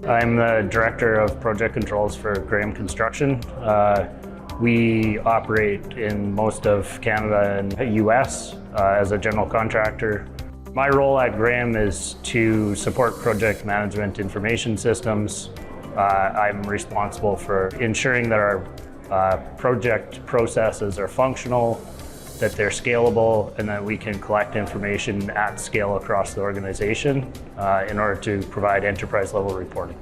I'm the Director of Project Controls for Graham Construction. We operate in most of Canada and the US as a general contractor. My role at Graham is to support project management information systems. I'm responsible for ensuring that our project processes are functional, that they're scalable, and that we can collect information at scale across the organization in order to provide enterprise-level reporting.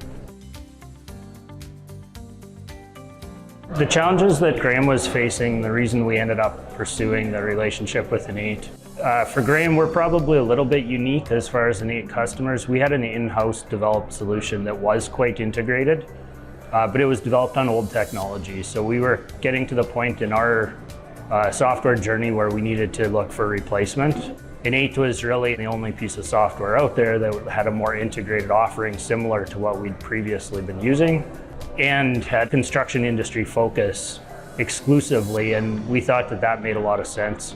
The challenges that Graham was facing, the reason we ended up pursuing the relationship with InEight. For Graham, we're probably a little bit unique as far as InEight customers. We had an in-house developed solution that was quite integrated, but it was developed on old technology. So we were getting to the point in our software journey where we needed to look for replacement. InEight was really the only piece of software out there that had a more integrated offering similar to what we'd previously been using and had construction industry focus exclusively, and we thought that that made a lot of sense.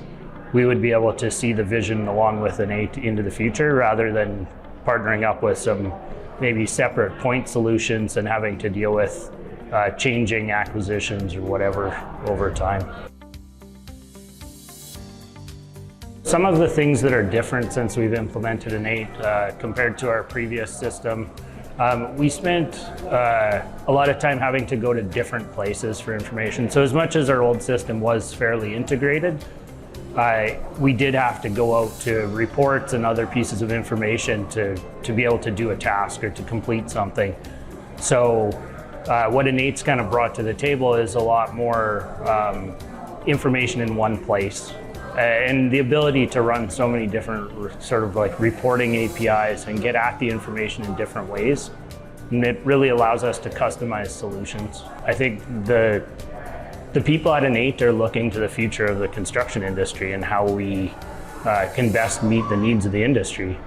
We would be able to see the vision along with InEight into the future rather than partnering up with some maybe separate point solutions and having to deal with changing acquisitions or whatever over time. Some of the things that are different since we've implemented InEight compared to our previous system, we spent a lot of time having to go to different places for information. So as much as our old system was fairly integrated, we did have to go out to reports and other pieces of information to be able to do a task or to complete something. So what InEight's kind of brought to the table is a lot more information in one place. And the ability to run so many different sort of like reporting APIs and get at the information in different ways. And it really allows us to customize solutions. I think the people at InEight are looking to the future of the construction industry and how we can best meet the needs of the industry.